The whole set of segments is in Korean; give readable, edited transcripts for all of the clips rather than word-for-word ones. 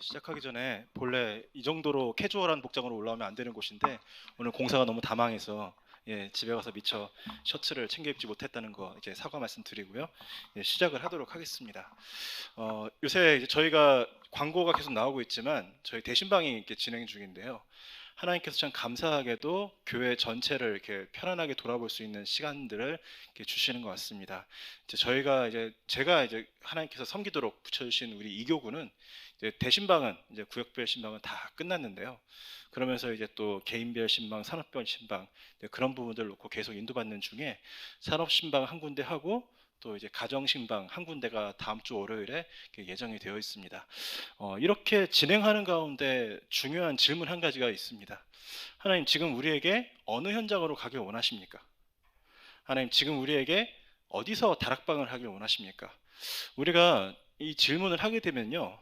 시작하기 전에 본래 이 정도로 캐주얼한 복장으로 올라오면 안 되는 곳인데 오늘 공사가 너무 다망해서 집에 가서 미처 셔츠를 챙겨 입지 못했다는 거 이제 사과 말씀드리고요. 시작을 하도록 하겠습니다. 요새 이제 저희가 광고가 계속 나오고 있지만 저희 대신방이 이렇게 진행 중인데요. 하나님께서 참 감사하게도 교회 전체를 이렇게 편안하게 돌아볼 수 있는 시간들을 이렇게 주시는 것 같습니다. 제가 이제 하나님께서 섬기도록 붙여주신 우리 이교구는 이제 대신방은 이제 구역별 신방은 다 끝났는데요. 그러면서 이제 또 개인별 신방, 산업별 신방 그런 부분들 놓고 계속 인도받는 중에 산업 신방 한 군데 하고 또 이제 가정 신방 한 군데가 다음 주 월요일에 예정이 되어 있습니다. 이렇게 진행하는 가운데 중요한 질문 한 가지가 있습니다. 하나님, 지금 우리에게 어느 현장으로 가길 원하십니까? 하나님, 지금 우리에게 어디서 다락방을 하길 원하십니까? 우리가 이 질문을 하게 되면요,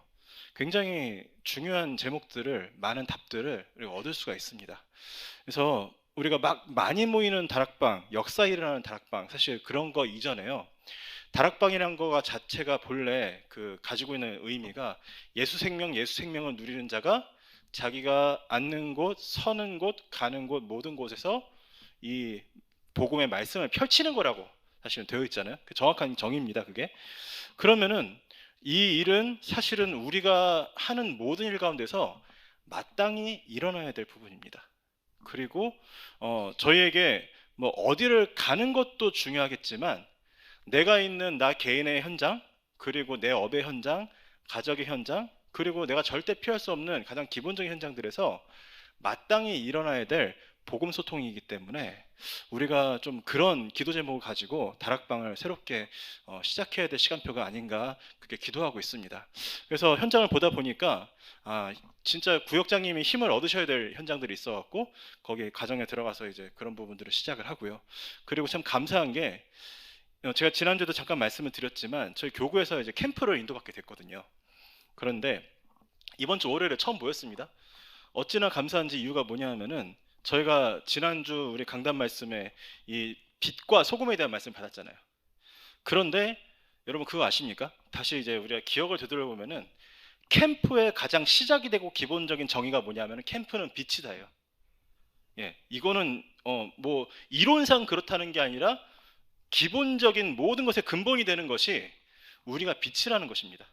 굉장히 중요한 제목들을, 많은 답들을 우리가 얻을 수가 있습니다. 그래서 우리가 막 많이 모이는 다락방, 역사 일어나는 다락방, 사실 그런 거 이전에요, 다락방이란 거 자체가 본래 그 가지고 있는 의미가 예수 생명을 누리는 자가 자기가 앉는 곳, 서는 곳, 가는 곳 모든 곳에서 이 복음의 말씀을 펼치는 거라고 사실은 되어 있잖아요. 그 정확한 정의입니다, 그게. 그러면은 이 일은 사실은 우리가 하는 모든 일 가운데서 마땅히 일어나야 될 부분입니다. 그리고 저희에게 뭐 어디를 가는 것도 중요하겠지만 내가 있는 나 개인의 현장, 그리고 내 업의 현장, 가족의 현장, 그리고 내가 절대 피할 수 없는 가장 기본적인 현장들에서 마땅히 일어나야 될 복음 소통이기 때문에 우리가 좀 그런 기도 제목을 가지고 다락방을 새롭게 시작해야 될 시간표가 아닌가 그렇게 기도하고 있습니다. 그래서 현장을 보다 보니까 진짜 구역장님이 힘을 얻으셔야 될 현장들이 있어갖고 거기 가정에 들어가서 이제 그런 부분들을 시작을 하고요. 그리고 참 감사한 게 제가 지난주에도 잠깐 말씀을 드렸지만 저희 교구에서 이제 캠프를 인도받게 됐거든요. 그런데 이번 주 월요일에 처음 모였습니다. 어찌나 감사한지 이유가 뭐냐 하면은 저희가 지난주 우리 강단 말씀에 이 빛과 소금에 대한 말씀 받았잖아요. 그런데 여러분 그거 아십니까? 다시 이제 우리가 기억을 되돌아보면은 캠프의 가장 시작이 되고 기본적인 정의가 뭐냐면은 캠프는 빛이다예요. 이거는 뭐 이론상 그렇다는 게 아니라 기본적인 모든 것의 근본이 되는 것이 우리가 빛이라는 것입니다.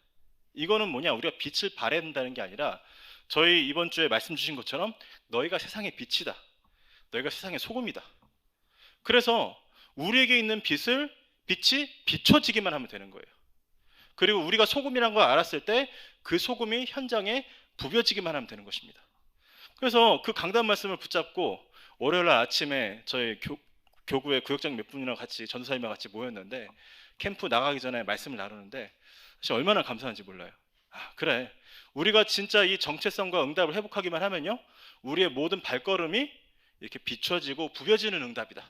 이거는 뭐냐, 우리가 빛을 발해야 된다는 게 아니라 저희 이번 주에 말씀 주신 것처럼 너희가 세상의 빛이다, 너희가 세상의 소금이다. 그래서 우리에게 있는 빛이 비춰지기만 하면 되는 거예요. 그리고 우리가 소금이라는 걸 알았을 때 그 소금이 현장에 부벼지기만 하면 되는 것입니다. 그래서 그 강단 말씀을 붙잡고 월요일 날 아침에 저희 교구의 구역장 몇 분이랑 같이 전도사님과 같이 모였는데 캠프 나가기 전에 말씀을 나누는데 사실 얼마나 감사한지 몰라요. 그래, 우리가 진짜 이 정체성과 응답을 회복하기만 하면요, 우리의 모든 발걸음이 이렇게 비춰지고 부벼지는 응답이다.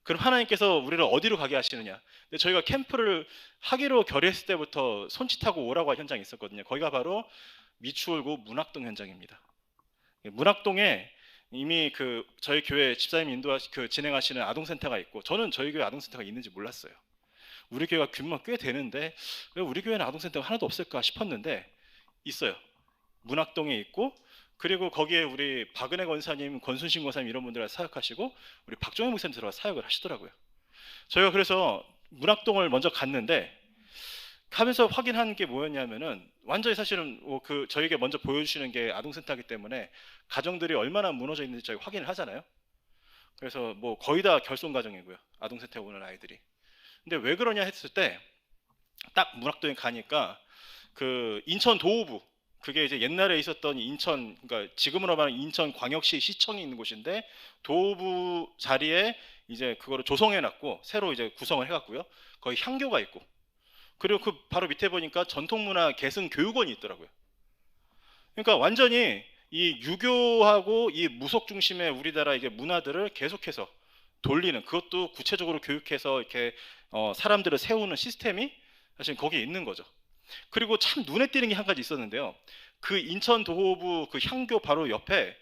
그럼 하나님께서 우리를 어디로 가게 하시느냐? 근데 저희가 캠프를 하기로 결의했을 때부터 손짓하고 오라고 한 현장이 있었거든요. 거기가 바로 미추홀구 문학동 현장입니다. 문학동에 이미 그 저희 교회 집사님 진행하시는 아동센터가 있고, 저는 저희 교회 아동센터가 있는지 몰랐어요. 우리 교회가 규모가 꽤 되는데 왜 우리 교회는 아동센터가 하나도 없을까 싶었는데 있어요. 문학동에 있고, 그리고 거기에 우리 박은혜 권사님, 권순신 권사님 이런 분들 사역하시고 우리 박종현 목사님 들어가 사역을 하시더라고요. 저희가 그래서 문학동을 먼저 갔는데 하면서 확인한 게 뭐였냐면은 완전히 사실은 그 저에게 먼저 보여주시는 게 아동센터이기 때문에 가정들이 얼마나 무너져 있는지 저희가 확인을 하잖아요. 그래서 뭐 거의 다 결손 가정이고요, 아동센터에 오는 아이들이. 근데 왜 그러냐 했을 때 딱 문학동에 가니까 그 인천 도호부, 그게 이제 옛날에 있었던 인천, 그러니까 지금으로 말하면 인천 광역시 시청이 있는 곳인데 도호부 자리에 이제 그거를 조성해 놨고 새로 이제 구성을 해갖고요, 거기 향교가 있고, 그리고 그 바로 밑에 보니까 전통문화 계승 교육원이 있더라고요. 그러니까 완전히 이 유교하고 이 무속 중심의 우리나라 이게 문화들을 계속해서 돌리는, 그것도 구체적으로 교육해서 이렇게 사람들을 세우는 시스템이 사실 거기에 있는 거죠. 그리고 참 눈에 띄는 게 한 가지 있었는데요. 그 인천 도호부 그 향교 바로 옆에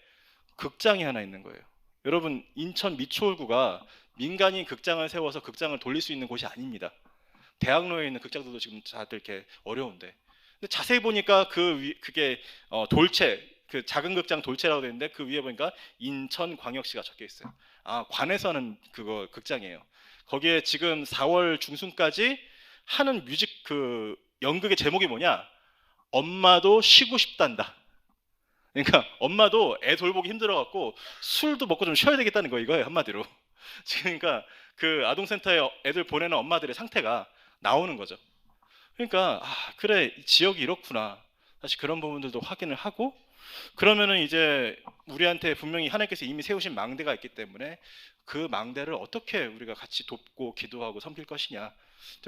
극장이 하나 있는 거예요. 여러분, 인천 미추홀구가 민간인 극장을 세워서 극장을 돌릴 수 있는 곳이 아닙니다. 대학로에 있는 극장들도 지금 다들 이렇게 어려운데 근데 자세히 보니까 그게 돌체, 그 작은 극장 돌체라고 되어 있는데 그 위에 보니까 인천광역시가 적혀 있어요. 아, 관에서는 그거 극장이에요. 거기에 지금 4월 중순까지 하는 뮤직 그 연극의 제목이 뭐냐? 엄마도 쉬고 싶단다. 그러니까 엄마도 애 돌보기 힘들어갖고 술도 먹고 좀 쉬어야 되겠다는 거 이거예요, 한마디로. 지금 그러니까 그 아동센터에 애들 보내는 엄마들의 상태가 나오는 거죠. 그러니까 아, 그래 지역이 이렇구나. 사실 그런 부분들도 확인을 하고 그러면은 이제 우리한테 분명히 하나님께서 이미 세우신 망대가 있기 때문에 그 망대를 어떻게 우리가 같이 돕고 기도하고 섬길 것이냐.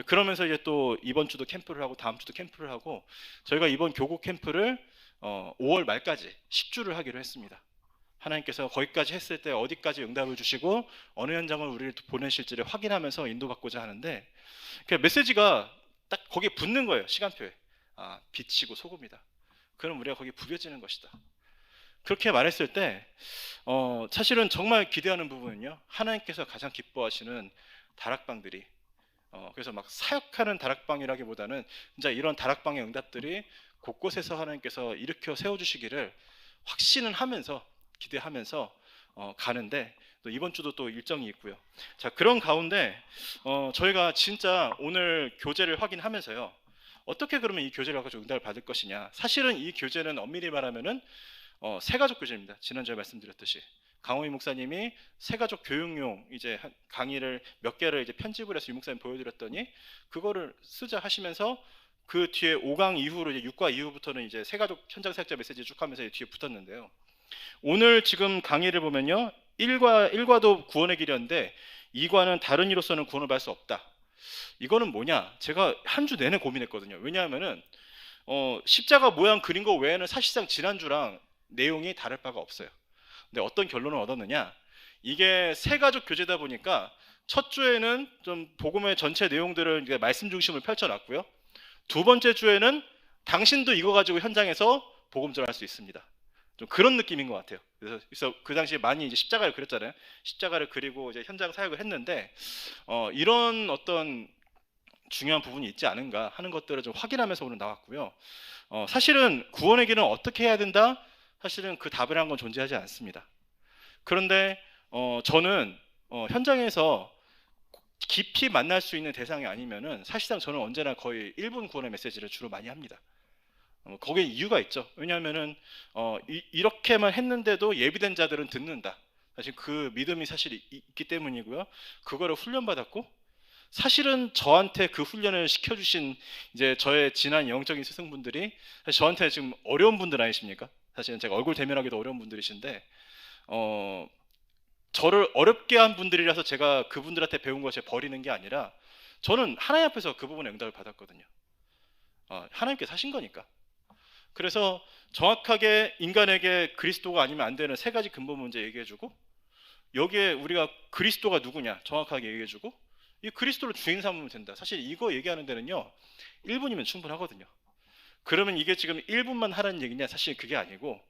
그러면서 이제 또 이번 주도 캠프를 하고 다음 주도 캠프를 하고 저희가 이번 교구 캠프를 5월 말까지 10주를 하기로 했습니다. 하나님께서 거기까지 했을 때 어디까지 응답을 주시고 어느 현장을 우리를 보내실지를 확인하면서 인도받고자 하는데 그 메시지가 딱 거기에 붙는 거예요. 시간표에. 아, 빛이고 소금이다. 그럼 우리가 거기에 부벼지는 것이다. 그렇게 말했을 때 사실은 정말 기대하는 부분은요. 하나님께서 가장 기뻐하시는 다락방들이 그래서 막 사역하는 다락방이라기보다는 진짜 이런 다락방의 응답들이 곳곳에서 하나님께서 일으켜 세워주시기를 확신은 하면서 기대하면서 가는데 또 이번 주도 또 일정이 있고요. 자, 그런 가운데 저희가 진짜 오늘 교재를 확인하면서요. 어떻게 그러면 이 교재를 가지고 응답을 받을 것이냐. 사실은 이 교재는 엄밀히 말하면은 새가족 교재입니다. 지난주에 말씀드렸듯이 강호희 목사님이 새가족 교육용 이제 강의를 몇 개를 이제 편집을 해서 유 목사님 보여드렸더니 그거를 쓰자 하시면서 그 뒤에 5강 이후로 이제 6과 이후부터는 이제 새가족 현장 사역자 메시지 쭉 하면서 뒤에 붙었는데요. 오늘 지금 강의를 보면요. 1과도 구원의 길이었는데 2과는 다른 이로서는 구원을 받을 수 없다. 이거는 뭐냐? 제가 한 주 내내 고민했거든요. 왜냐하면은 십자가 모양 그린 거 외에는 사실상 지난주랑 내용이 다를 바가 없어요. 근데 어떤 결론을 얻었느냐? 이게 새가족 교재다 보니까 첫 주에는 좀 복음의 전체 내용들을 이제 말씀 중심을 펼쳐놨고요. 두 번째 주에는 당신도 이거 가지고 현장에서 복음 전할 수 있습니다. 좀 그런 느낌인 것 같아요. 그래서 그 당시에 많이 이제 십자가를 그렸잖아요. 십자가를 그리고 이제 현장 사역을 했는데 이런 어떤 중요한 부분이 있지 않은가 하는 것들을 좀 확인하면서 오늘 나왔고요. 사실은 구원의 길은 어떻게 해야 된다? 사실은 그 답이라는 건 존재하지 않습니다. 그런데 저는 현장에서 깊이 만날 수 있는 대상이 아니면은 사실상 저는 언제나 거의 1분 구원의 메시지를 주로 많이 합니다. 거기에 이유가 있죠. 왜냐하면은 이렇게만 했는데도 예비된 자들은 듣는다. 사실 그 믿음이 사실 있기 때문이고요. 그거를 훈련받았고 사실은 저한테 그 훈련을 시켜주신 이제 저의 지난 영적인 스승분들이 사실 저한테 지금 어려운 분들 아니십니까? 사실은 제가 얼굴 대면하기도 어려운 분들이신데 저를 어렵게 한 분들이라서 제가 그분들한테 배운 것을 버리는 게 아니라 저는 하나님 앞에서 그 부분에 응답을 받았거든요. 하나님께서 하신 거니까. 그래서 정확하게 인간에게 그리스도가 아니면 안 되는 세 가지 근본 문제 얘기해주고 여기에 우리가 그리스도가 누구냐 정확하게 얘기해주고 이 그리스도를 주인 삼으면 된다. 사실 이거 얘기하는 데는요 1분이면 충분하거든요. 그러면 이게 지금 1분만 하라는 얘기냐? 사실 그게 아니고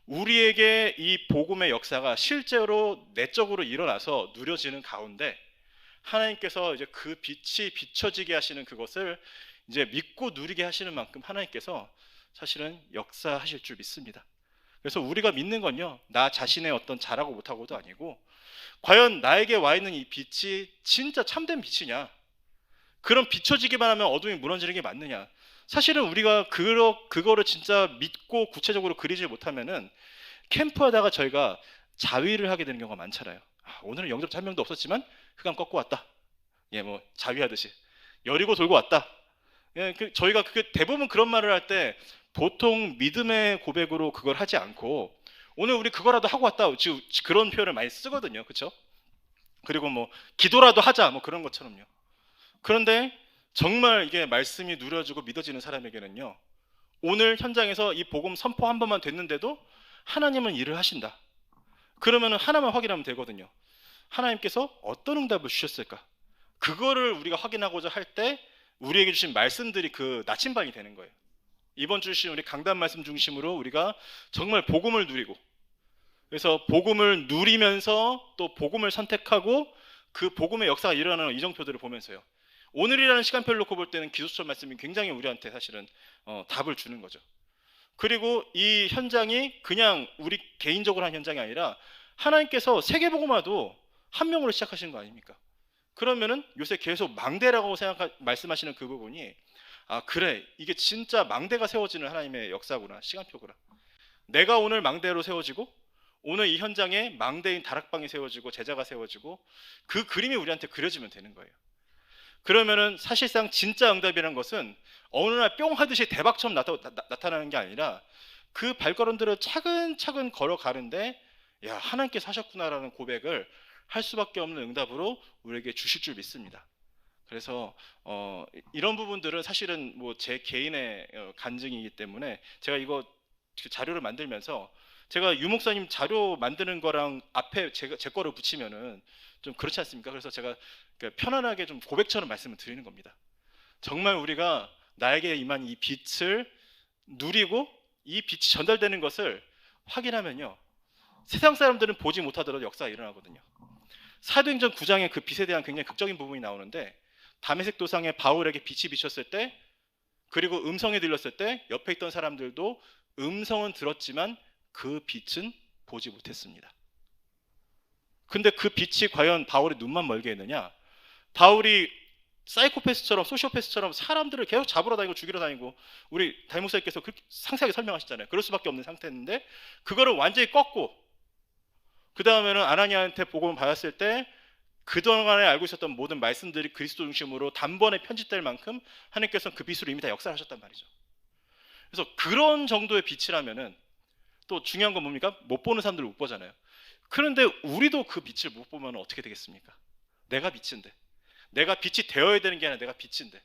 우리에게 이 복음의 역사가 실제로 내적으로 일어나서 누려지는 가운데 하나님께서 이제 그 빛이 비춰지게 하시는 그것을 이제 믿고 누리게 하시는 만큼 하나님께서 사실은 역사하실 줄 믿습니다. 그래서 우리가 믿는 건요 나 자신의 어떤 잘하고 못하고도 아니고 과연 나에게 와 있는 이 빛이 진짜 참된 빛이냐? 그럼 비춰지기만 하면 어둠이 무너지는 게 맞느냐? 사실은 우리가 그거를 진짜 믿고 구체적으로 그리지 못하면은 캠프하다가 저희가 자위를 하게 되는 경우가 많잖아요. 오늘은 영접자 한 명도 없었지만 흑암 꺾고 왔다. 예, 뭐 자위하듯이 여리고 돌고 왔다. 예, 저희가 대부분 그런 말을 할 때 보통 믿음의 고백으로 그걸 하지 않고 오늘 우리 그거라도 하고 왔다. 지금 그런 표현을 많이 쓰거든요, 그렇죠? 그리고 뭐 기도라도 하자, 뭐 그런 것처럼요. 그런데 정말 이게 말씀이 누려지고 믿어지는 사람에게는요 오늘 현장에서 이 복음 선포 한 번만 됐는데도 하나님은 일을 하신다. 그러면 하나만 확인하면 되거든요. 하나님께서 어떤 응답을 주셨을까? 그거를 우리가 확인하고자 할 때 우리에게 주신 말씀들이 그 나침반이 되는 거예요. 이번 주 주신 우리 강단 말씀 중심으로 우리가 정말 복음을 누리고 그래서 복음을 누리면서 또 복음을 선택하고 그 복음의 역사가 일어나는 이정표들을 보면서요 오늘이라는 시간표를 놓고 볼 때는 기도처 말씀이 굉장히 우리한테 사실은 답을 주는 거죠. 그리고 이 현장이 그냥 우리 개인적으로 한 현장이 아니라 하나님께서 세계복음화도 한 명으로 시작하시는 거 아닙니까? 그러면은 요새 계속 망대라고 말씀하시는 그 부분이 그래, 이게 진짜 망대가 세워지는 하나님의 역사구나, 시간표구나. 내가 오늘 망대로 세워지고 오늘 이 현장에 망대인 다락방이 세워지고 제자가 세워지고 그 그림이 우리한테 그려지면 되는 거예요. 그러면은 사실상 진짜 응답이라는 것은 어느 날 뿅 하듯이 대박처럼 나타나는 게 아니라 그 발걸음들을 차근차근 걸어가는데 야, 하나님께서 하셨구나라는 고백을 할 수밖에 없는 응답으로 우리에게 주실 줄 믿습니다. 그래서 이런 부분들은 사실은 뭐 제 개인의 간증이기 때문에 제가 이거 자료를 만들면서 제가 유 목사님 자료 만드는 거랑 앞에 제 거를 붙이면은 좀 그렇지 않습니까? 그래서 제가 편안하게 좀 고백처럼 말씀을 드리는 겁니다. 정말 우리가 나에게 임한 이 빛을 누리고 이 빛이 전달되는 것을 확인하면요, 세상 사람들은 보지 못하더라도 역사가 일어나거든요. 사도행전 9장에 그 빛에 대한 굉장히 극적인 부분이 나오는데 다메섹 도상에 바울에게 빛이 비쳤을 때, 그리고 음성이 들렸을 때 옆에 있던 사람들도 음성은 들었지만 그 빛은 보지 못했습니다. 근데 그 빛이 과연 바울의 눈만 멀게 했느냐? 바울이 사이코패스처럼 소시오패스처럼 사람들을 계속 잡으러 다니고 죽이러 다니고, 우리 담임 목사님께서 그렇게 상세하게 설명하셨잖아요. 그럴 수밖에 없는 상태인데 그거를 완전히 꺾고 그 다음에는 아나니아한테 복음을 받았을 때 그동안에 알고 있었던 모든 말씀들이 그리스도 중심으로 단번에 편집될 만큼 하나님께서는 그 빛으로 이미 다 역사를 하셨단 말이죠. 그래서 그런 정도의 빛이라면은 또 중요한 건 뭡니까? 못 보는 사람들 못 보잖아요. 그런데 우리도 그 빛을 못 보면 어떻게 되겠습니까? 내가 빛인데, 내가 빛이 되어야 되는 게 아니라 내가 빛인데.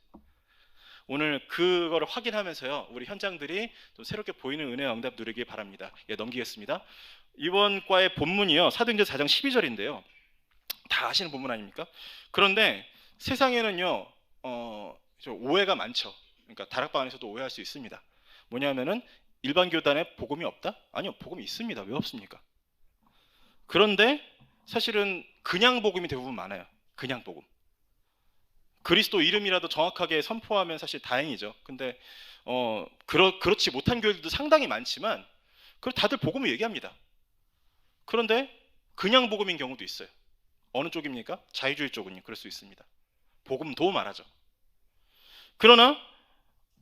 오늘 그거를 확인하면서요, 우리 현장들이 또 새롭게 보이는 은혜의 응답 누리길 바랍니다. 예, 넘기겠습니다. 이번 과의 본문이요, 사도행전 4장 12절인데요. 다 아시는 본문 아닙니까? 그런데 세상에는요, 오해가 많죠. 그러니까 다락방 안에서도 오해할 수 있습니다. 뭐냐면은 일반 교단에 복음이 없다? 아니요, 복음이 있습니다. 왜 없습니까? 그런데 사실은 그냥 복음이 대부분 많아요. 그냥 복음. 그리스도 이름이라도 정확하게 선포하면 사실 다행이죠. 근데 그렇지 못한 교회들도 상당히 많지만 다들 복음을 얘기합니다. 그런데 그냥 복음인 경우도 있어요. 어느 쪽입니까? 자유주의 쪽은요, 그럴 수 있습니다. 복음도 말하죠. 그러나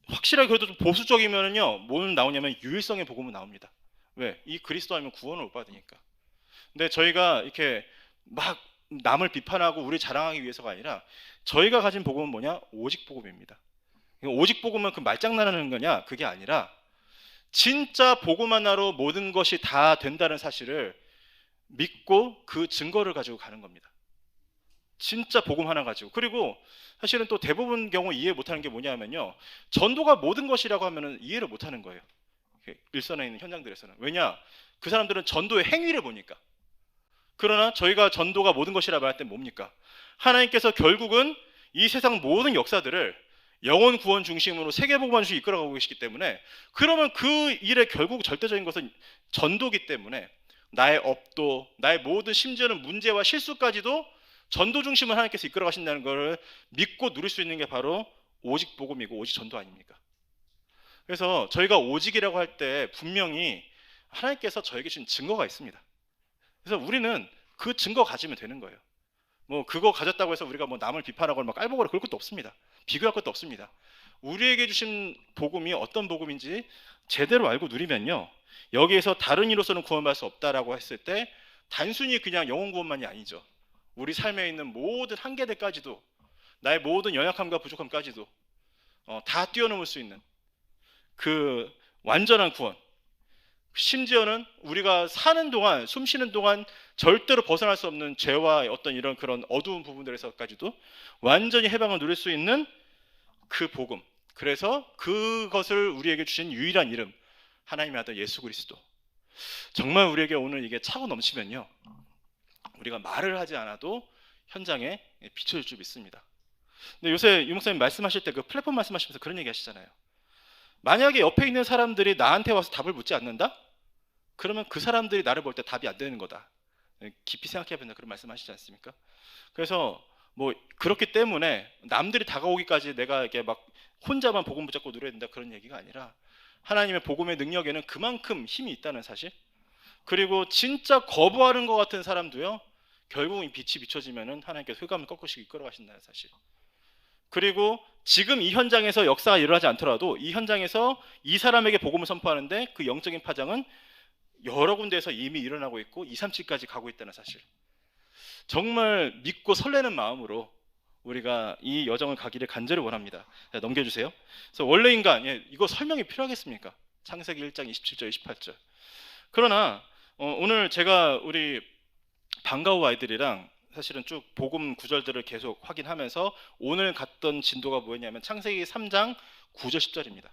확실하게 그래도 좀 보수적이면은요, 뭘 나오냐면 유일성의 복음은 나옵니다. 왜? 이 그리스도 아니면 구원을 못 받으니까. 근데 저희가 이렇게 막 남을 비판하고 우리 자랑하기 위해서가 아니라 저희가 가진 복음은 뭐냐? 오직 복음입니다. 오직 복음은 그 말장난하는 거냐? 그게 아니라 진짜 복음 하나로 모든 것이 다 된다는 사실을 믿고 그 증거를 가지고 가는 겁니다. 진짜 복음 하나 가지고. 그리고 사실은 또 대부분 경우 이해 못하는 게 뭐냐면요, 전도가 모든 것이라고 하면 이해를 못하는 거예요. 일선에 있는 현장들에서는. 왜냐? 그 사람들은 전도의 행위를 보니까. 그러나 저희가 전도가 모든 것이라 말할 때 뭡니까? 하나님께서 결국은 이 세상 모든 역사들을 영혼 구원 중심으로 세계복음화 중심으로 이끌어가고 계시기 때문에, 그러면 그 일의 결국 절대적인 것은 전도기 때문에 나의 업도, 나의 모든 심지어는 문제와 실수까지도 전도 중심을 하나님께서 이끌어 가신다는 것을 믿고 누릴 수 있는 게 바로 오직 복음이고 오직 전도 아닙니까? 그래서 저희가 오직이라고 할 때 분명히 하나님께서 저에게 주신 증거가 있습니다. 그래서 우리는 그 증거 가지면 되는 거예요. 뭐 그거 가졌다고 해서 우리가 뭐 남을 비판하거나 막 깔보거나 그럴 것도 없습니다. 비교할 것도 없습니다. 우리에게 주신 복음이 어떤 복음인지 제대로 알고 누리면요, 여기에서 다른 이로서는 구원받을 수 없다라고 했을 때 단순히 그냥 영혼 구원만이 아니죠. 우리 삶에 있는 모든 한계들까지도, 나의 모든 연약함과 부족함까지도 다 뛰어넘을 수 있는 그 완전한 구원, 심지어는 우리가 사는 동안, 숨 쉬는 동안 절대로 벗어날 수 없는 죄와 어떤 이런 그런 어두운 부분들에서까지도 완전히 해방을 누릴 수 있는 그 복음. 그래서 그것을 우리에게 주신 유일한 이름, 하나님의 아들 예수 그리스도. 정말 우리에게 오늘 이게 차고 넘치면요, 우리가 말을 하지 않아도 현장에 비춰질 줄 믿습니다. 근데 요새 유 목사님 말씀하실 때 그 플랫폼 말씀하시면서 그런 얘기 하시잖아요. 만약에 옆에 있는 사람들이 나한테 와서 답을 묻지 않는다? 그러면 그 사람들이 나를 볼 때 답이 안 되는 거다. 깊이 생각해야 된다, 그런 말씀하시지 않습니까? 그래서 뭐 그렇기 때문에 남들이 다가오기까지 내가 이렇게 막 혼자만 복음 붙잡고 누려야 된다 그런 얘기가 아니라 하나님의 복음의 능력에는 그만큼 힘이 있다는 사실. 그리고 진짜 거부하는 것 같은 사람도요, 결국은 빛이 비춰지면은 하나님께서 흑암을 꺾으시고 이끌어 가신다는 사실. 그리고 지금 이 현장에서 역사가 일어나지 않더라도 이 현장에서 이 사람에게 복음을 선포하는데 그 영적인 파장은 여러 군데에서 이미 일어나고 있고 2, 3층까지 가고 있다는 사실. 정말 믿고 설레는 마음으로 우리가 이 여정을 가기를 간절히 원합니다. 자, 넘겨주세요. 그래서 원래 인간, 이거 설명이 필요하겠습니까? 창세기 1장 27절 28절. 그러나 오늘 제가 우리 방과후 아이들이랑 사실은 쭉 복음 구절들을 계속 확인하면서 오늘 갔던 진도가 뭐였냐면 창세기 3장 9절 10절입니다.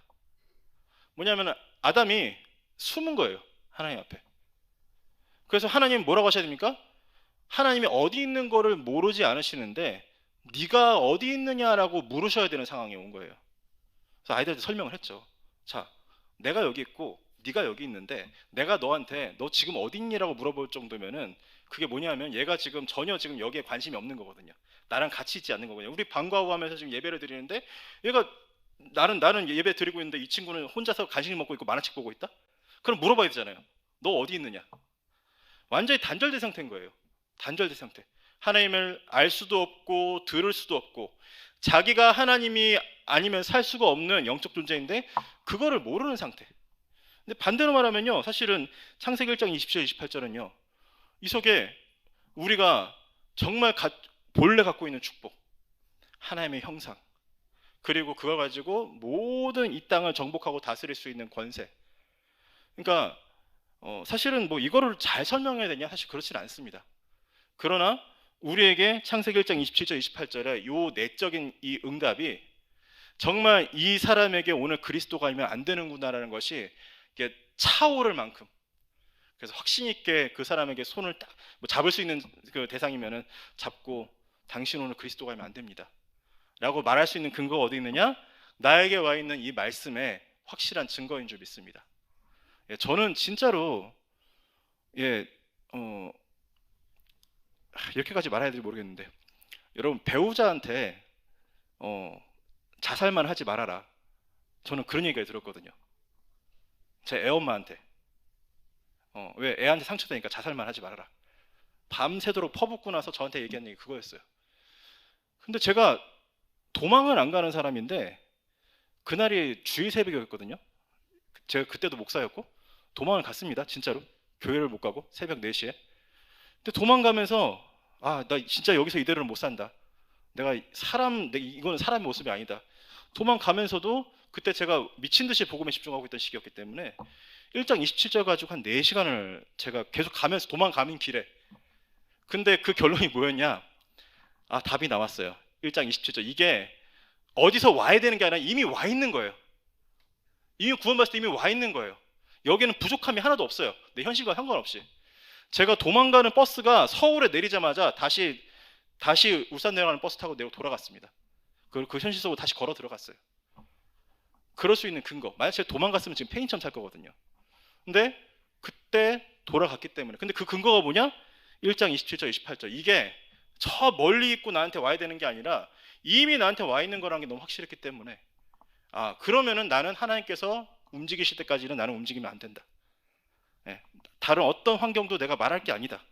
뭐냐면 아담이 숨은 거예요, 하나님 앞에. 그래서 하나님 뭐라고 하셔야 됩니까? 하나님이 어디 있는 거를 모르지 않으시는데 네가 어디 있느냐라고 물으셔야 되는 상황이 온 거예요. 그래서 아이들한테 설명을 했죠. 자, 내가 여기 있고 네가 여기 있는데 내가 너한테 너 지금 어디 있니라고 물어볼 정도면은 그게 뭐냐면 얘가 지금 전혀 지금 여기에 관심이 없는 거거든요. 나랑 같이 있지 않는 거거든요. 우리 방과후 하면서 지금 예배를 드리는데 얘가 나는 예배 드리고 있는데 이 친구는 혼자서 간식 먹고 있고 만화책 보고 있다? 그럼 물어봐야 되잖아요. 너 어디 있느냐? 완전히 단절된 상태인 거예요. 단절된 상태. 하나님을 알 수도 없고 들을 수도 없고 자기가 하나님이 아니면 살 수가 없는 영적 존재인데 그거를 모르는 상태. 근데 반대로 말하면요, 사실은 창세기 1장 27, 28절은요, 이 속에 우리가 정말 본래 갖고 있는 축복, 하나님의 형상, 그리고 그걸 가지고 모든 이 땅을 정복하고 다스릴 수 있는 권세. 그러니까 사실은 뭐 이거를 잘 설명해야 되냐? 사실 그렇지는 않습니다. 그러나 우리에게 창세기 1장 27절 28절에 요 내적인 이 응답이 정말 이 사람에게 오늘 그리스도가 아니면 안 되는구나라는 것이 이게 차오를 만큼, 그래서 확신 있게 그 사람에게 손을 딱 뭐 잡을 수 있는 그 대상이면은 잡고 당신 오늘 그리스도가 아니면 안 됩니다 라고 말할 수 있는 근거가 어디 있느냐? 나에게 와 있는 이 말씀의 확실한 증거인 줄 믿습니다. 저는 진짜로 이렇게까지 말해야 될지 모르겠는데 여러분 배우자한테 자살만 하지 말아라, 저는 그런 얘기가 들었거든요. 제 애엄마한테 왜 애한테 상처되니까 자살만 하지 말아라, 밤새도록 퍼붓고 나서 저한테 얘기한 얘기 그거였어요. 근데 제가 도망을 안 가는 사람인데 그날이 주일 새벽이었거든요. 제가 그때도 목사였고 도망을 갔습니다. 진짜로 교회를 못 가고 새벽 4시에. 근데 도망가면서 나 진짜 여기서 이대로는 못 산다, 이거는 사람의 모습이 아니다. 도망가면서도 그때 제가 미친 듯이 복음에 집중하고 있던 시기였기 때문에 1장 27절 가지고 한 4시간을 제가 계속 가면서 도망가는 길에, 근데 그 결론이 뭐였냐? 답이 나왔어요. 1장 27절. 이게 어디서 와야 되는 게 아니라 이미 와 있는 거예요. 이미 구원받을 때 이미 와 있는 거예요. 여기는 부족함이 하나도 없어요. 내 현실과 상관없이. 제가 도망가는 버스가 서울에 내리자마자 다시 울산 내려가는 버스 타고 내려 돌아갔습니다. 그 현실 속으로 다시 걸어 들어갔어요. 그럴 수 있는 근거. 만약 제가 도망갔으면 지금 팽이점 살 거거든요. 근데 그때 돌아갔기 때문에. 근데 그 근거가 뭐냐? 1장 27절 28절. 이게 저 멀리 있고 나한테 와야 되는 게 아니라 이미 나한테 와 있는 거라는 게 너무 확실했기 때문에 그러면은 나는 하나님께서 움직이실 때까지는 나는 움직이면 안 된다. 다른 어떤 환경도 내가 말할 게 아니다.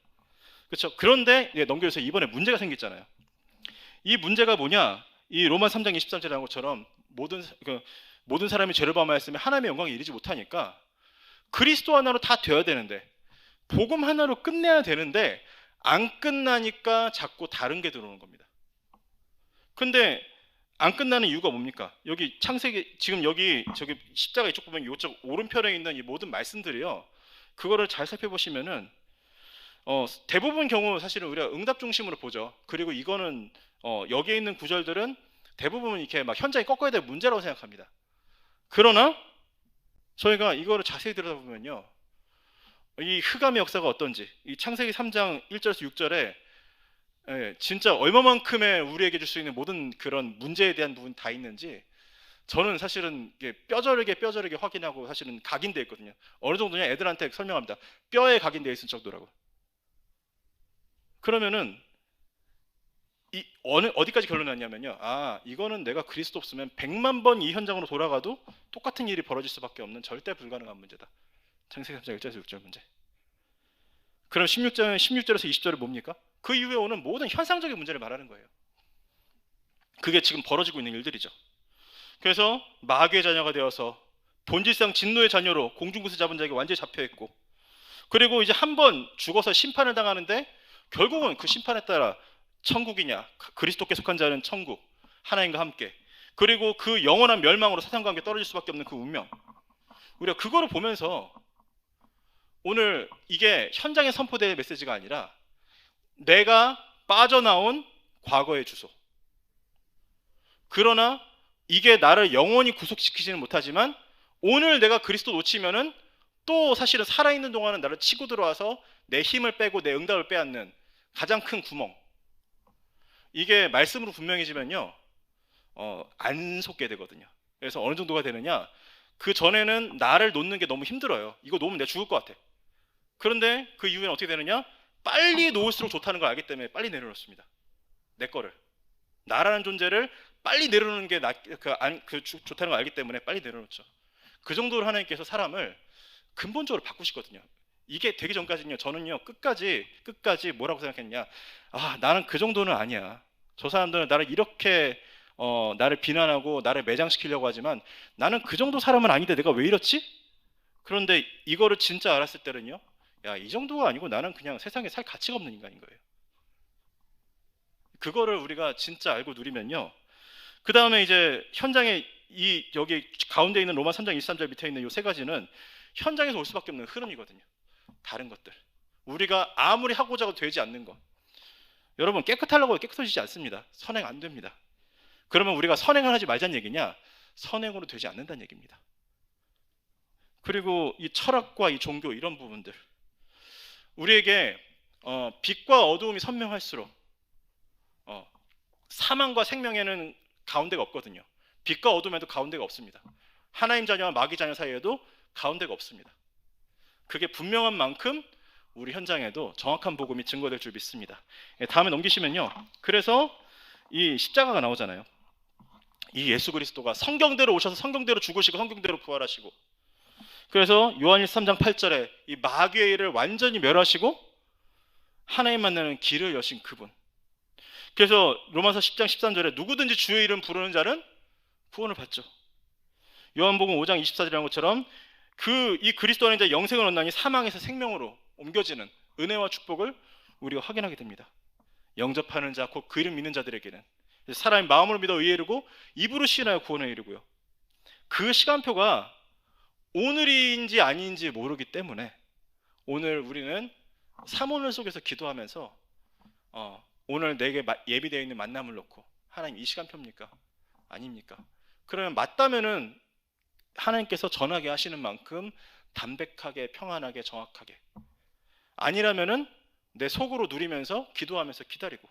그렇죠? 그런데 넘겨서 이번에 문제가 생겼잖아요. 이 문제가 뭐냐? 이 로마 3장 23절에 나온 것처럼 모든 사람이 죄를 범하였으며 하나님의 영광에 이르지 못하니까 그리스도 하나로 다 되어야 되는데 복음 하나로 끝내야 되는데 안 끝나니까 자꾸 다른 게 들어오는 겁니다. 근데 안 끝나는 이유가 뭡니까? 여기 창세기 지금 저기 십자가 이쪽 보면 이쪽 오른편에 있는 이 모든 말씀들이요, 그거를 잘 살펴보시면은 대부분 경우 사실은 우리가 응답 중심으로 보죠. 그리고 이거는 여기에 있는 구절들은 대부분 이렇게 막 현장에 꺾어야 될 문제라고 생각합니다. 그러나 저희가 이거를 자세히 들여다보면요, 이 흑암의 역사가 어떤지, 이 창세기 3장 1절에서 6절에 진짜 얼마만큼의 우리에게 줄 수 있는 모든 그런 문제에 대한 부분 다 있는지 저는 사실은 뼈저리게 확인하고 사실은 각인되어 있거든요. 어느 정도냐? 애들한테 설명합니다. 뼈에 각인되어 있을 정도라고. 그러면은 어디까지 결론이 났냐면요. 아, 이거는 내가 그리스도 없으면 100만 번 이 현장으로 돌아가도 똑같은 일이 벌어질 수밖에 없는 절대 불가능한 문제다. 창세기 3장 1절에서 6절 문제. 그럼 16절에서 20절은 뭡니까? 그 이후에 오는 모든 현상적인 문제를 말하는 거예요. 그게 지금 벌어지고 있는 일들이죠. 그래서 마귀의 자녀가 되어서 본질상 진노의 자녀로 공중구슬 잡은 자에게 완전히 잡혀있고, 그리고 이제 한 번 죽어서 심판을 당하는데 결국은 그 심판에 따라 천국이냐, 그리스도께 속한 자는 천국, 하나님과 함께, 그리고 그 영원한 멸망으로 사탄과 함께 떨어질 수밖에 없는 그 운명, 우리가 그거를 보면서 오늘 이게 현장에 선포될 메시지가 아니라 내가 빠져나온 과거의 주소, 그러나 이게 나를 영원히 구속시키지는 못하지만 오늘 내가 그리스도 놓치면은 또 사실은 살아있는 동안은 나를 치고 들어와서 내 힘을 빼고 내 응답을 빼앗는 가장 큰 구멍, 이게 말씀으로 분명해지면요 안 속게 되거든요. 그래서 어느 정도가 되느냐, 그 전에는 나를 놓는 게 너무 힘들어요. 이거 놓으면 내가 죽을 것 같아. 그런데 그 이후에는 어떻게 되느냐, 빨리 놓을수록 좋다는 걸 알기 때문에 빨리 내려놓습니다. 내 거를, 나라는 존재를 빨리 내려놓는 게 좋다는 걸 알기 때문에 빨리 내려놓죠. 그 정도로 하나님께서 사람을 근본적으로 바꾸시거든요. 이게 되기 전까지는요, 저는요 끝까지 뭐라고 생각했냐, 아, 나는 그 정도는 아니야. 저 사람들은 나를 이렇게 나를 비난하고 나를 매장시키려고 하지만 나는 그 정도 사람은 아닌데 내가 왜 이렇지? 그런데 이거를 진짜 알았을 때는요, 야, 이 정도가 아니고 나는 그냥 세상에 살 가치가 없는 인간인 거예요. 그거를 우리가 진짜 알고 누리면요, 그 다음에 이제 현장에 여기 가운데 있는 로마 3장 23절 밑에 있는 이 세 가지는 현장에서 올 수밖에 없는 흐름이거든요. 다른 것들, 우리가 아무리 하고자 해도 되지 않는 것, 여러분 깨끗하려고 깨끗해지지 않습니다. 선행 안 됩니다. 그러면 우리가 선행을 하지 말자는 얘기냐? 선행으로 되지 않는다는 얘기입니다. 그리고 이 철학과 이 종교, 이런 부분들, 우리에게 빛과 어두움이 선명할수록 사망과 생명에는 가운데가 없거든요. 빛과 어둠에도 가운데가 없습니다. 하나님 자녀와 마귀 자녀 사이에도 가운데가 없습니다. 그게 분명한 만큼 우리 현장에도 정확한 복음이 증거될 줄 믿습니다. 다음에 넘기시면요, 그래서 이 십자가가 나오잖아요. 이 예수 그리스도가 성경대로 오셔서 성경대로 죽으시고 성경대로 부활하시고, 그래서 요한일서 3장 8절에 이 마귀의 일을 완전히 멸하시고 하나님 만나는 길을 여신 그분. 그래서 로마서 10장 13절에 누구든지 주의 이름 부르는 자는 구원을 받죠. 요한복음 5장 24절이라는 것처럼 이 그리스도 안에 이제 영생을 얻나니 사망에서 생명으로 옮겨지는 은혜와 축복을 우리가 확인하게 됩니다. 영접하는 자, 곧 그 이름 믿는 자들에게는 사람이 마음으로 믿어 의에 이르고 입으로 시인하여 구원에 이르고요. 그 시간표가 오늘인지 아닌지 모르기 때문에 오늘 우리는 사모늘 속에서 기도하면서 오늘 내게 예비되어 있는 만남을 놓고, 하나님 이 시간표입니까? 아닙니까? 그러면 맞다면은 하나님께서 전하게 하시는 만큼 담백하게, 평안하게, 정확하게, 아니라면은 내 속으로 누리면서 기도하면서 기다리고,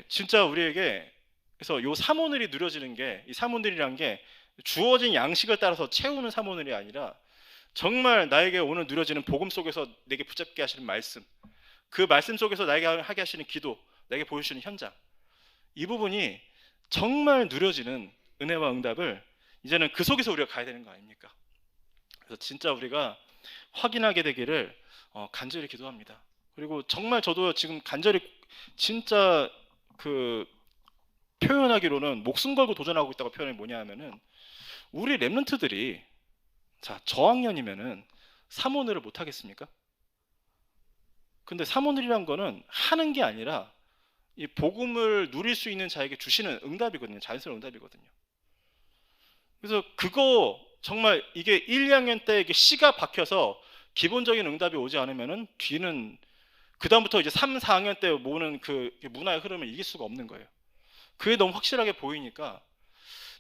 진짜 우리에게, 그래서 요 사모늘이 누려지는 게, 이 사모늘이란 게 주어진 양식을 따라서 채우는 사모늘이 아니라 정말 나에게 오늘 누려지는 복음 속에서 내게 붙잡게 하시는 말씀, 그 말씀 속에서 나에게 하게 하시는 기도, 내게 보여주시는 현장, 이 부분이 정말 누려지는 은혜와 응답을 이제는 그 속에서 우리가 가야 되는 거 아닙니까? 그래서 진짜 우리가 확인하게 되기를 간절히 기도합니다. 그리고 정말 저도 지금 간절히 진짜 표현하기로는 목숨 걸고 도전하고 있다고 표현이 뭐냐 하면은, 우리 렘넌트들이 자 저학년이면은 사모늘을 못 하겠습니까? 근데 사모늘이란 거는 하는 게 아니라 이 복음을 누릴 수 있는 자에게 주시는 응답이거든요. 자연스러운 응답이거든요. 그래서 그거 정말 이게 1, 2학년 때 이게 씨가 박혀서 기본적인 응답이 오지 않으면은 뒤는 그다음부터 이제 3, 4학년 때 모으는 그 문화의 흐름을 이길 수가 없는 거예요. 그게 너무 확실하게 보이니까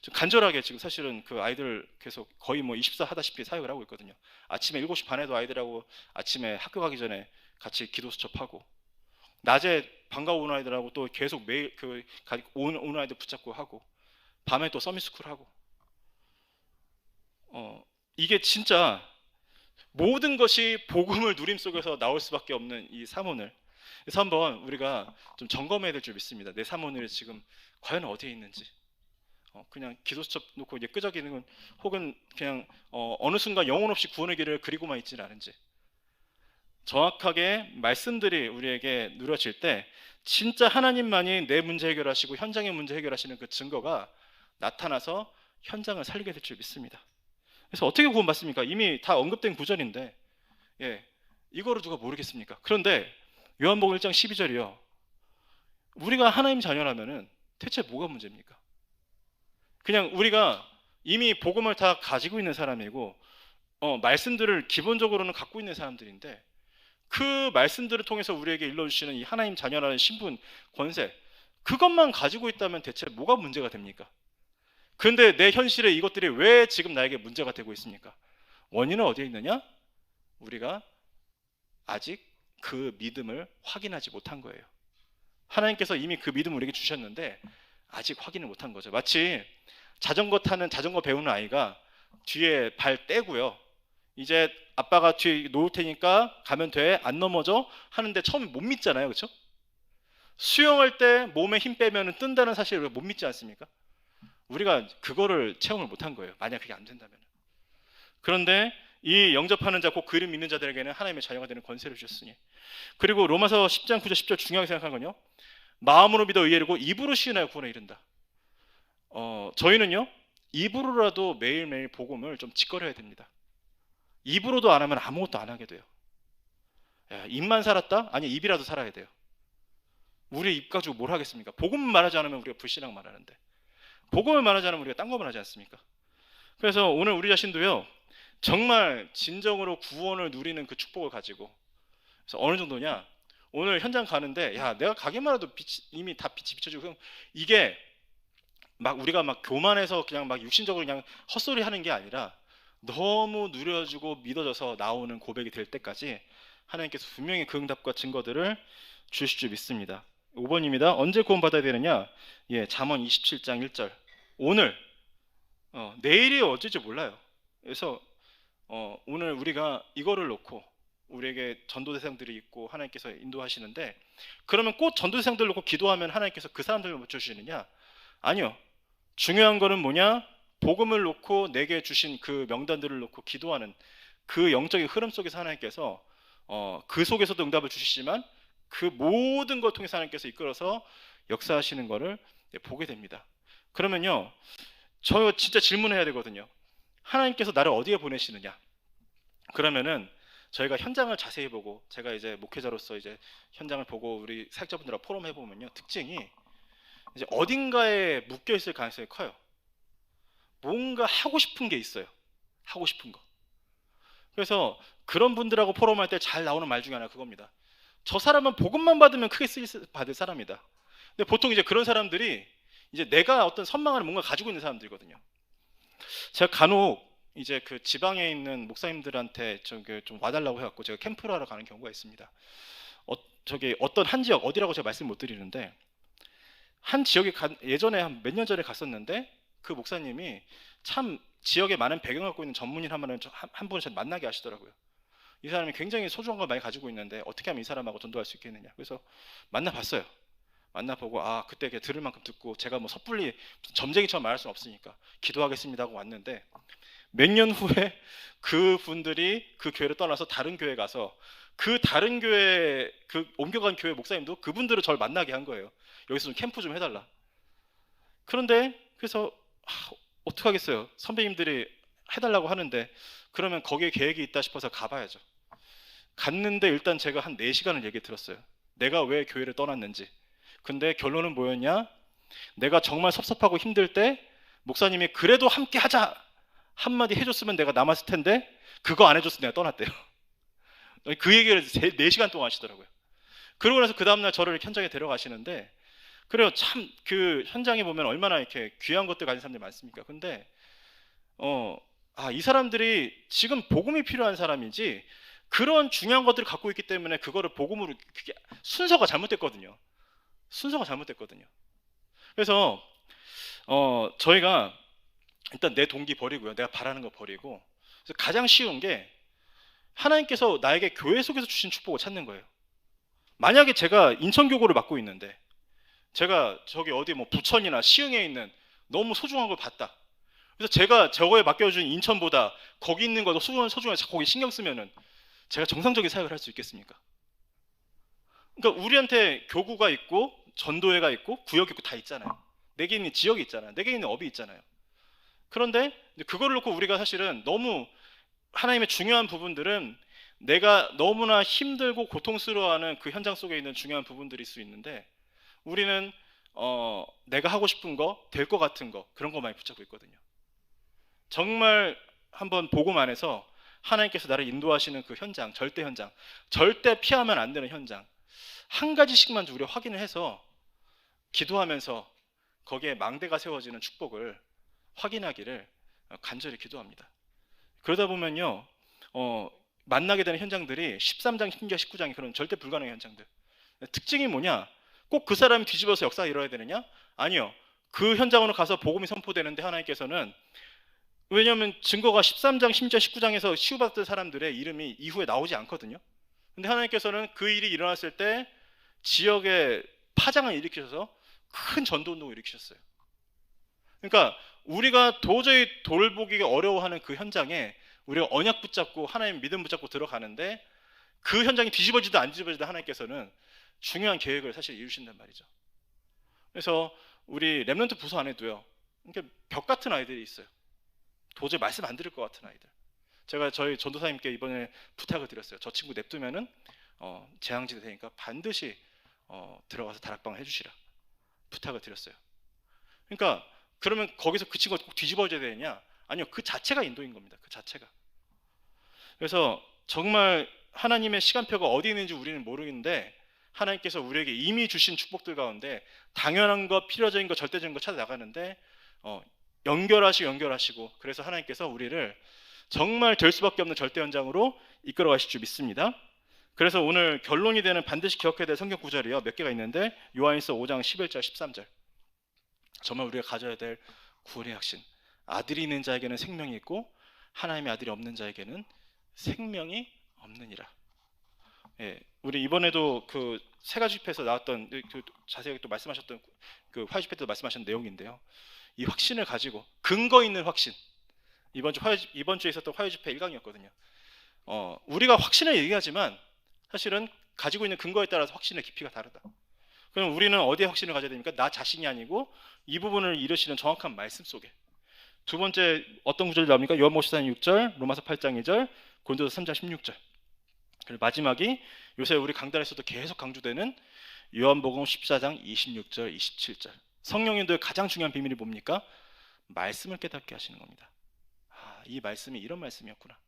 좀 간절하게 지금 사실은 그 아이들 계속 거의 뭐 24 하다시피 사역을 하고 있거든요. 아침에 7시 반에도 아이들하고 아침에 학교 가기 전에 같이 기도 수첩하고, 낮에 방과후 오는 아이들하고 또 계속 매일 오는 아이들 붙잡고 하고, 밤에 또 서밋스쿨 하고, 이게 진짜 모든 것이 복음을 누림 속에서 나올 수밖에 없는 이 사모늘. 그래서 한번 우리가 좀 점검해야 될 줄 믿습니다. 내 삶 오늘이 지금 과연 어디에 있는지. 그냥 기도수첩 놓고 이제 끄적이는 건, 혹은 그냥 어느 순간 영혼 없이 구원의 길을 그리고만 있지는 않은지. 정확하게 말씀들이 우리에게 누려질 때 진짜 하나님만이 내 문제 해결하시고 현장의 문제 해결하시는 그 증거가 나타나서 현장을 살리게 될 줄 믿습니다. 그래서 어떻게 구원받습니까? 이미 다 언급된 구절인데, 이거를 누가 모르겠습니까? 그런데 요한복음 1장 12절이요. 우리가 하나님 자녀라면은 대체 뭐가 문제입니까? 그냥 우리가 이미 복음을 다 가지고 있는 사람이고, 말씀들을 기본적으로는 갖고 있는 사람들인데, 그 말씀들을 통해서 우리에게 일러주시는 이 하나님 자녀라는 신분, 권세, 그것만 가지고 있다면 대체 뭐가 문제가 됩니까? 그런데 내 현실에 이것들이 왜 지금 나에게 문제가 되고 있습니까? 원인은 어디에 있느냐? 우리가 아직 그 믿음을 확인하지 못한 거예요. 하나님께서 이미 그 믿음을 우리에게 주셨는데 아직 확인을 못한 거죠. 마치 자전거 배우는 아이가 뒤에 발 떼고요, 이제 아빠가 뒤에 놓을 테니까 가면 돼, 안 넘어져 하는데 처음에 못 믿잖아요. 그렇죠? 수영할 때 몸에 힘 빼면 뜬다는 사실을 우리가 못 믿지 않습니까? 우리가 그거를 체험을 못한 거예요. 만약 그게 안 된다면. 그런데 이 영접하는 자, 곧 그를 믿는 자들에게는 하나님의 자녀가 되는 권세를 주셨으니. 그리고 로마서 10장 9절 10절 중요하게 생각한 건요, 마음으로 믿어 의에 이르고 입으로 시인하여 구원에 이른다. 저희는요, 입으로라도 매일매일 복음을 좀 짓거려야 됩니다. 입으로도 안 하면 아무것도 안 하게 돼요. 입만 살았다? 아니, 입이라도 살아야 돼요. 우리 입 가지고 뭘 하겠습니까? 복음을 말하지 않으면 우리가 불신앙 말하는데, 복음을 말하지 않으면 우리가 딴 거 말하지 않습니까? 그래서 오늘 우리 자신도요, 정말 진정으로 구원을 누리는 그 축복을 가지고, 그래서 어느 정도냐, 오늘 현장 가는데 내가 가기만 해도 이미 다 빛이 비춰지고, 이게 막 우리가 막 교만해서 그냥 막 육신적으로 그냥 헛소리 하는 게 아니라 너무 누려지고 믿어져서 나오는 고백이 될 때까지 하나님께서 분명히 그 응답과 증거들을 주실 줄 믿습니다. 5번입니다. 언제 구원받아야 되느냐? 잠언 27장 1절. 오늘, 내일이 어쩔지 몰라요. 그래서 오늘 우리가 이거를 놓고, 우리에게 전도 대상들이 있고 하나님께서 인도하시는데, 그러면 꼭 전도 대상들을 놓고 기도하면 하나님께서 그 사람들을 못 주시느냐? 아니요. 중요한 거는 뭐냐? 복음을 놓고 내게 주신 그 명단들을 놓고 기도하는 그 영적인 흐름 속에서 하나님께서 그 속에서도 응답을 주시지만 그 모든 걸 통해서 하나님께서 이끌어서 역사하시는 것을 보게 됩니다. 그러면요, 저 진짜 질문해야 되거든요. 하나님께서 나를 어디에 보내시느냐? 그러면은 저희가 현장을 자세히 보고, 제가 이제 목회자로서 이제 현장을 보고 우리 사역자분들하고 포럼해 보면요, 특징이 이제 어딘가에 묶여 있을 가능성이 커요. 뭔가 하고 싶은 게 있어요. 하고 싶은 거. 그래서 그런 분들하고 포럼할 때 잘 나오는 말 중에 하나가 그겁니다. 저 사람은 복음만 받으면 크게 받을 사람이다. 근데 보통 이제 그런 사람들이 이제 내가 어떤 선망하는 뭔가 가지고 있는 사람들이거든요. 제가 간혹 이제 그 지방에 있는 목사님들한테 좀 와달라고 해갖고 제가 캠프를 하러 가는 경우가 있습니다. 어떤 한 지역, 어디라고 제가 말씀 못 드리는데, 한 지역에 예전에 한 몇 년 전에 갔었는데, 그 목사님이 참 지역에 많은 배경을 갖고 있는 전문인 한 분을 저를 만나게 하시더라고요. 이 사람이 굉장히 소중한 걸 많이 가지고 있는데 어떻게 하면 이 사람하고 전도할 수 있겠느냐. 그래서 만나봤어요. 만나보고 그때 들을 만큼 듣고, 제가 뭐 섣불리 점쟁이처럼 말할 수는 없으니까 기도하겠습니다 하고 왔는데, 몇 년 후에 그 분들이 그 교회를 떠나서 다른 교회 가서 그 다른 교회, 그 옮겨간 교회 목사님도 그분들을 저를 만나게 한 거예요. 여기서 좀 캠프 좀 해달라. 그런데 그래서 어떡하겠어요. 선배님들이 해달라고 하는데 그러면 거기에 계획이 있다 싶어서 가봐야죠. 갔는데 일단 제가 한 4시간을 얘기 들었어요. 내가 왜 교회를 떠났는지. 근데 결론은 뭐였냐? 내가 정말 섭섭하고 힘들 때 목사님이 그래도 함께 하자 한마디 해줬으면 내가 남았을 텐데, 그거 안 해줬으면 내가 떠났대요. 그 얘기를 4시간 동안 하시더라고요. 그러고 나서 그 다음날 저를 현장에 데려가시는데, 그래요. 참 그 현장에 보면 얼마나 이렇게 귀한 것들 가진 사람들이 많습니까? 근데 이 사람들이 지금 복음이 필요한 사람이지, 그런 중요한 것들을 갖고 있기 때문에 그거를 복음으로, 그게 순서가 잘못됐거든요. 순서가 잘못됐거든요. 그래서 저희가 일단 내 동기 버리고요, 내가 바라는 거 버리고, 그래서 가장 쉬운 게 하나님께서 나에게 교회 속에서 주신 축복을 찾는 거예요. 만약에 제가 인천교구를 맡고 있는데 제가 저기 어디 뭐 부천이나 시흥에 있는 너무 소중한 걸 봤다. 그래서 제가 저거에 맡겨준 인천보다 거기 있는 거도 소중해서 거기 신경 쓰면은 제가 정상적인 사역을 할 수 있겠습니까? 그러니까 우리한테 교구가 있고 전도회가 있고 구역이 있고 다 있잖아요. 내게 있는 지역이 있잖아요. 내게 있는 업이 있잖아요. 그런데 그거를 놓고 우리가 사실은 너무 하나님의 중요한 부분들은 내가 너무나 힘들고 고통스러워하는 그 현장 속에 있는 중요한 부분들일 수 있는데 우리는 내가 하고 싶은 거, 될 것 같은 거 그런 거 많이 붙잡고 있거든요. 정말 한번 복음 안에서 하나님께서 나를 인도하시는 그 현장, 절대 피하면 안 되는 현장 한 가지씩만 우리가 확인을 해서 기도하면서 거기에 망대가 세워지는 축복을 확인하기를 간절히 기도합니다. 그러다 보면요 만나게 되는 현장들이 13장, 19장이 그런 절대 불가능한 현장들. 특징이 뭐냐? 꼭 그 사람이 뒤집어서 역사가 일어나야 되느냐? 아니요. 그 현장으로 가서 복음이 선포되는데 하나님께서는 왜냐하면 증거가 13장, 16장, 19장에서 치유받았던 사람들의 이름이 이후에 나오지 않거든요. 근데 하나님께서는 그 일이 일어났을 때 지역에 파장을 일으키셔서 큰 전도운동을 일으키셨어요. 그러니까 우리가 도저히 돌보기가 어려워하는 그 현장에 우리가 언약 붙잡고 하나님 믿음 붙잡고 들어가는데 그 현장이 뒤집어지든 안 뒤집어지든 하나님께서는 중요한 계획을 사실 이루신단 말이죠. 그래서 우리 렘넌트 부서 안에도요 이렇게 벽 같은 아이들이 있어요. 도저히 말씀 안 들을 것 같은 아이들. 제가 저희 전도사님께 이번에 부탁을 드렸어요. 저 친구 냅두면은 재앙지대 되니까 반드시 들어가서 다락방을 해주시라 부탁을 드렸어요. 그러니까 그러면 거기서 그 친구가 꼭 뒤집어져야 되느냐? 아니요, 그 자체가 인도인 겁니다. 그 자체가. 그래서 정말 하나님의 시간표가 어디 있는지 우리는 모르겠는데 하나님께서 우리에게 이미 주신 축복들 가운데 당연한 것, 필요적인 것, 절대적인 것 찾아 나가는데 연결하시고 그래서 하나님께서 우리를 정말 될 수밖에 없는 절대 현장으로 이끌어 가실 줄 믿습니다. 그래서 오늘 결론이 되는 반드시 기억해야 될 성경 구절이요 몇 개가 있는데 요한일서 5장 11절 13절 정말 우리가 가져야 될 구원의 확신. 아들이 있는 자에게는 생명이 있고 하나님의 아들이 없는 자에게는 생명이 없느니라. 예, 우리 이번에도 그 세 가지 집회에서 나왔던 그 자세하게 또 말씀하셨던 그 화요 집회 때도 말씀하신 내용인데요. 이 확신을 가지고 근거 있는 확신. 이번 주에 있었던 화요 집회 1강이었거든요. 우리가 확신을 얘기하지만 사실은 가지고 있는 근거에 따라서 확신의 깊이가 다르다. 그럼 우리는 어디에 확신을 가져야 됩니까? 나 자신이 아니고 이 부분을 이루시는 정확한 말씀 속에. 두 번째 어떤 구절이 나옵니까? 요한복음 6절, 로마서 8장 2절, 고린도서 3장 16절. 그리고 마지막이 요새 우리 강단에서도 계속 강조되는 요한복음 14장 26절, 27절. 성령 인도의 가장 중요한 비밀이 뭡니까? 말씀을 깨닫게 하시는 겁니다. 이 말씀이 이런 말씀이었구나.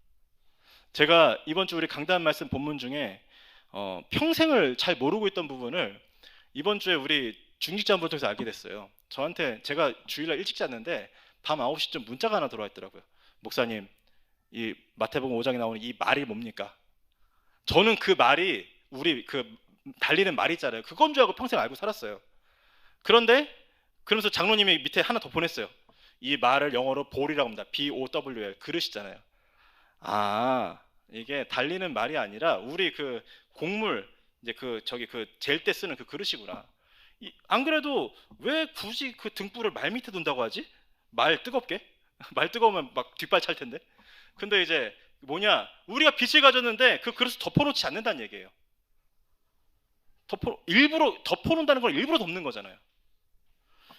제가 이번 주 우리 강단 말씀 본문 중에 평생을 잘 모르고 있던 부분을 이번 주에 우리 중직자분을 통해서 알게 됐어요. 저한테 제가 주일날 일찍 잤는데 밤 9시쯤 문자가 하나 들어와 있더라고요. 목사님, 이 마태복음 5장에 나오는 이 말이 뭡니까? 저는 그 말이 우리 그 달리는 말 있잖아요. 그건 줄 알고 평생 알고 살았어요. 그런데 그러면서 장로님이 밑에 하나 더 보냈어요. 이 말을 영어로 볼이라고 합니다. BOWL 그릇이잖아요. 이게 달리는 말이 아니라 우리 그 곡물 이제 그 젤 때 쓰는 그 그릇이구나. 안 그래도 왜 굳이 그 등불을 말 밑에 둔다고 하지? 말 뜨겁게? 말 뜨거우면 막 뒷발 찰 텐데. 근데 이제 뭐냐? 우리가 빛을 가졌는데 그 그릇을 덮어놓지 않는다는 얘기예요. 일부러 덮어놓는다는 걸 일부러 덮는 거잖아요.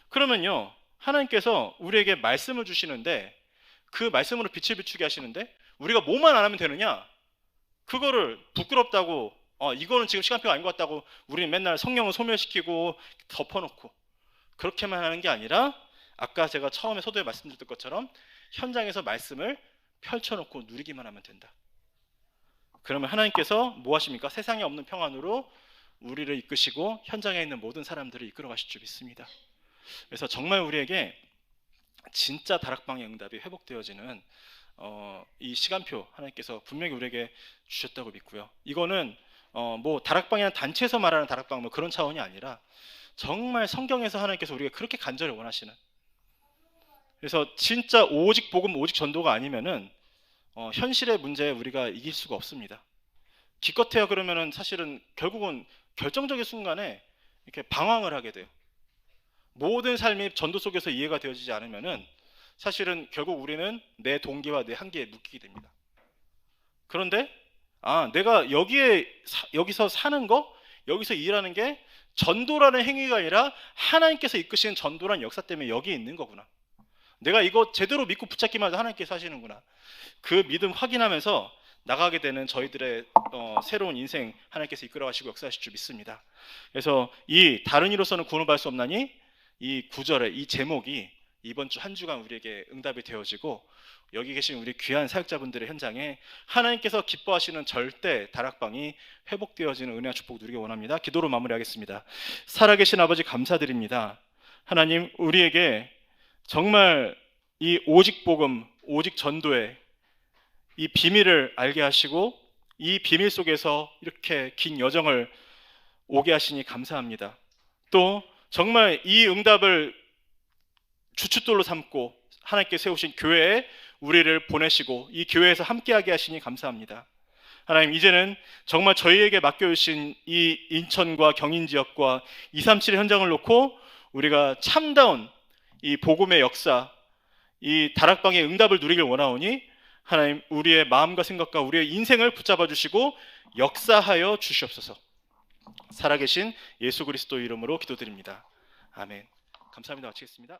그러면요, 하나님께서 우리에게 말씀을 주시는데 그 말씀으로 빛을 비추게 하시는데 우리가 뭐만 안 하면 되느냐? 그거를 부끄럽다고 이거는 지금 시간표가 아닌 것 같다고 우리는 맨날 성령을 소멸시키고 덮어놓고 그렇게만 하는 게 아니라 아까 제가 처음에 서두에 말씀드렸던 것처럼 현장에서 말씀을 펼쳐놓고 누리기만 하면 된다. 그러면 하나님께서 뭐 하십니까? 세상에 없는 평안으로 우리를 이끄시고 현장에 있는 모든 사람들을 이끌어 가실 줄 믿습니다. 그래서 정말 우리에게 진짜 다락방의 응답이 회복되어지는 이 시간표 하나님께서 분명히 우리에게 주셨다고 믿고요. 이거는 뭐 다락방이라는 단체에서 말하는 다락방 뭐 그런 차원이 아니라 정말 성경에서 하나님께서 우리가 그렇게 간절히 원하시는. 그래서 진짜 오직 복음, 오직 전도가 아니면은 현실의 문제에 우리가 이길 수가 없습니다. 기껏해야 그러면은 사실은 결국은 결정적인 순간에 이렇게 방황을 하게 돼요. 모든 삶이 전도 속에서 이해가 되어지지 않으면은 사실은 결국 우리는 내 동기와 내 한계에 묶이게 됩니다. 그런데 내가 여기서 사는 거, 여기서 일하는 게 전도라는 행위가 아니라 하나님께서 이끄시는 전도라는 역사 때문에 여기에 있는 거구나. 내가 이거 제대로 믿고 붙잡기만 해도 하나님께서 하시는구나. 그 믿음 확인하면서 나가게 되는 저희들의 새로운 인생 하나님께서 이끌어가시고 역사하실 줄 믿습니다. 그래서 이 다른 이로서는 구원을 받을 수 없나니 이 구절의 이 제목이 이번 주 한 주간 우리에게 응답이 되어지고 여기 계신 우리 귀한 사역자분들의 현장에 하나님께서 기뻐하시는 절대 다락방이 회복되어지는 은혜와 축복 누리기 원합니다. 기도로 마무리하겠습니다. 살아계신 아버지 감사드립니다. 하나님, 우리에게 정말 이 오직 복음, 오직 전도의 이 비밀을 알게 하시고 이 비밀 속에서 이렇게 긴 여정을 오게 하시니 감사합니다. 또 정말 이 응답을 주춧돌로 삼고 하나님께 세우신 교회에 우리를 보내시고 이 교회에서 함께하게 하시니 감사합니다. 하나님, 이제는 정말 저희에게 맡겨주신 이 인천과 경인 지역과 237 현장을 놓고 우리가 참다운 이 복음의 역사, 이 다락방의 응답을 누리길 원하오니 하나님, 우리의 마음과 생각과 우리의 인생을 붙잡아 주시고 역사하여 주시옵소서. 살아계신 예수 그리스도 이름으로 기도드립니다. 아멘. 감사합니다. 마치겠습니다.